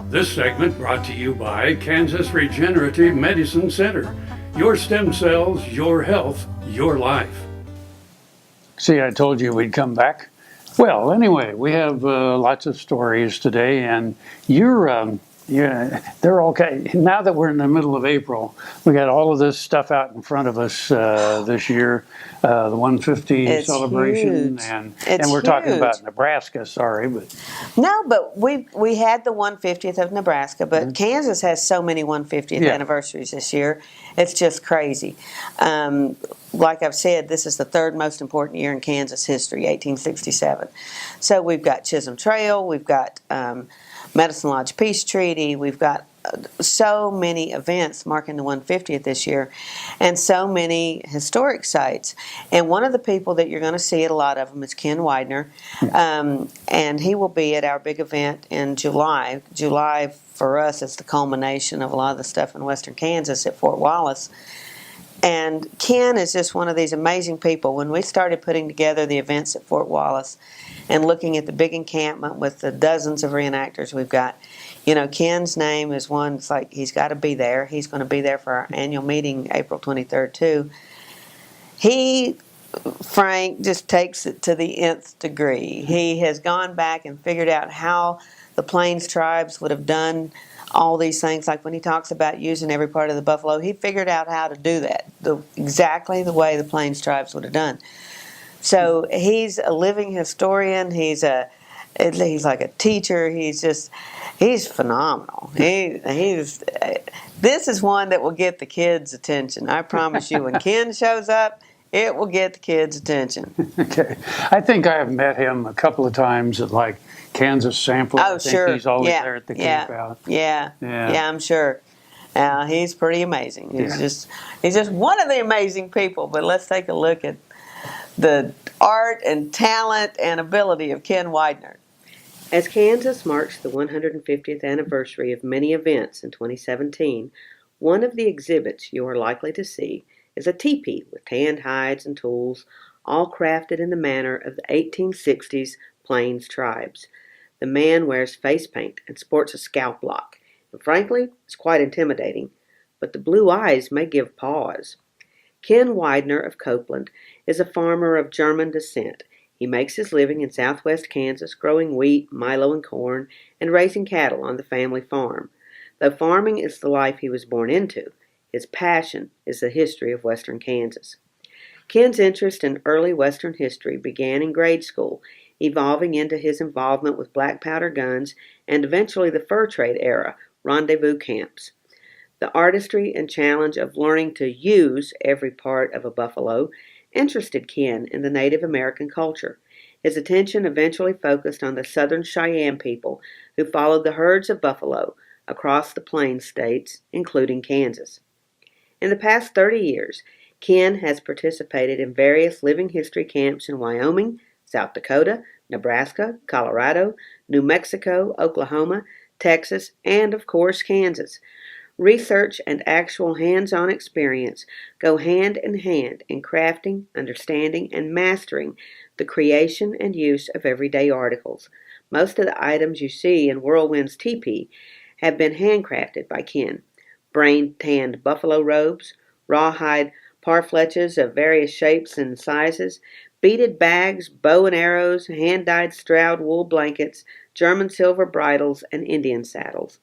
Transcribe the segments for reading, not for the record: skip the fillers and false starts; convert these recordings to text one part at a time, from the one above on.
This segment brought to you by Kansas Regenerative Medicine Center. Your stem cells, your health, your life. See, I told you we'd come back. Well, anyway, we have lots of stories today, and they're okay. Now that we're in the middle of April, we got all of this stuff out in front of us this year, the 150 It's celebration, huge. and It's we're talking huge. about Nebraska. Sorry, but No, but we had the 150th of Nebraska, but Kansas has so many 150th anniversaries this year. It's just crazy. Like I've said, this is the third most important year in Kansas history, 1867. So we've got Chisholm Trail, we've got Medicine Lodge Peace Treaty, we've got so many events marking the 150th this year, and so many historic sites. And one of the people that you're going to see at a lot of them is Ken Weidner, and he will be at our big event in July. July for us is the culmination of a lot of the stuff in western Kansas at Fort Wallace. And Ken is just one of these amazing people. When we started putting together the events at Fort Wallace and looking at the big encampment with the dozens of reenactors we've got, you know, Ken's name is one. It's like he's got to be there. He's going to be there for our annual meeting April 23rd too. Frank just takes it to the nth degree. He has gone back and figured out how the Plains tribes would have done all these things. Like when he talks about using every part of the buffalo, he figured out how to do that exactly the way the Plains tribes would have done. So he's a living historian. He's like a teacher. He's phenomenal. This is one that will get the kids' attention. I promise you, when Ken shows up, it will get the kids' attention. Okay. I think I have met him a couple of times at like Kansas Sampler. Oh, I think sure. he's always there at the camp out. Yeah, I'm sure. He's pretty amazing. He's just one of the amazing people. But let's take a look at the art and talent and ability of Ken Weidner. As Kansas marks the 150th anniversary of many events in 2017, one of the exhibits you are likely to see is a tipi with tanned hides and tools, all crafted in the manner of the 1860s Plains tribes. The man wears face paint and sports a scalp lock, and frankly, it's quite intimidating, but the blue eyes may give pause. Ken Weidner of Copeland is a farmer of German descent. He makes his living in southwest Kansas, growing wheat, milo, and corn, and raising cattle on the family farm. Though farming is the life he was born into, his passion is the history of western Kansas. Ken's interest in early western history began in grade school, evolving into his involvement with black powder guns and eventually the fur trade era, rendezvous camps. The artistry and challenge of learning to use every part of a buffalo interested Ken in the Native American culture. His attention eventually focused on the Southern Cheyenne people who followed the herds of buffalo across the Plains states, including Kansas. In the past 30 years, Ken has participated in various living history camps in Wyoming, South Dakota, Nebraska, Colorado, New Mexico, Oklahoma, Texas, and of course Kansas. Research and actual hands-on experience go hand in hand in crafting, understanding, and mastering the creation and use of everyday articles. Most of the items you see in Whirlwind's teepee have been handcrafted by Ken. Brain-tanned buffalo robes, rawhide parfleches of various shapes and sizes, beaded bags, bow and arrows, hand-dyed Stroud wool blankets, German silver bridles, and Indian saddles.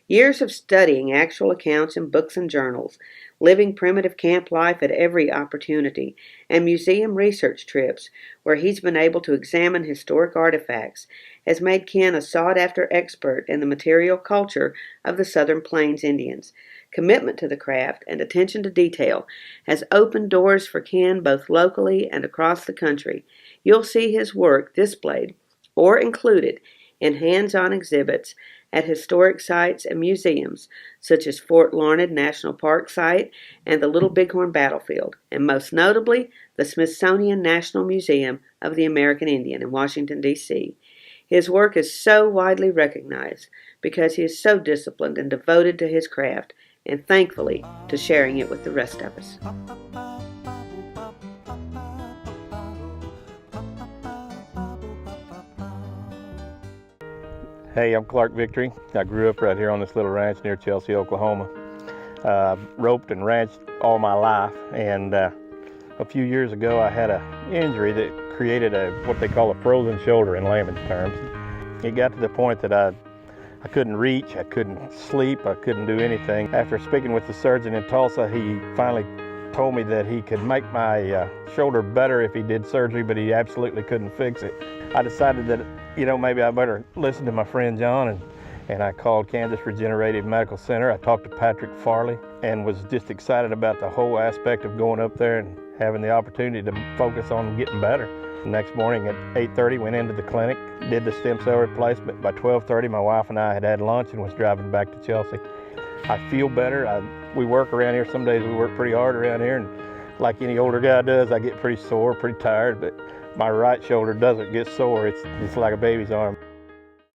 Years of studying actual accounts in books and journals, living primitive camp life at every opportunity, and museum research trips where he's been able to examine historic artifacts has made Ken a sought-after expert in the material culture of the Southern Plains Indians. Commitment to the craft and attention to detail has opened doors for Ken both locally and across the country. You'll see his work displayed or included in hands-on exhibits at historic sites and museums such as Fort Larned National Park site and the Little Bighorn Battlefield, and most notably the Smithsonian National Museum of the American Indian in Washington, D.C. His work is so widely recognized because he is so disciplined and devoted to his craft, and thankfully to sharing it with the rest of us. Hey, I'm Clark Victory. I grew up right here on this little ranch near Chelsea, Oklahoma. Roped and ranched all my life, and a few years ago I had an injury that created what they call a frozen shoulder in layman's terms. It got to the point that I couldn't reach, I couldn't sleep, I couldn't do anything. After speaking with the surgeon in Tulsa, he finally told me that he could make my shoulder better if he did surgery, but he absolutely couldn't fix it. I decided that, maybe I better listen to my friend John, and I called Kansas Regenerative Medical Center. I talked to Patrick Farley and was just excited about the whole aspect of going up there and having the opportunity to focus on getting better. The next morning at 8:30, went into the clinic, did the stem cell replacement. By 12:30, my wife and I had lunch and was driving back to Chelsea. I feel better. We work around here. Some days we work pretty hard around here, and like any older guy does, I get pretty sore, pretty tired, but my right shoulder doesn't get sore. It's like a baby's arm.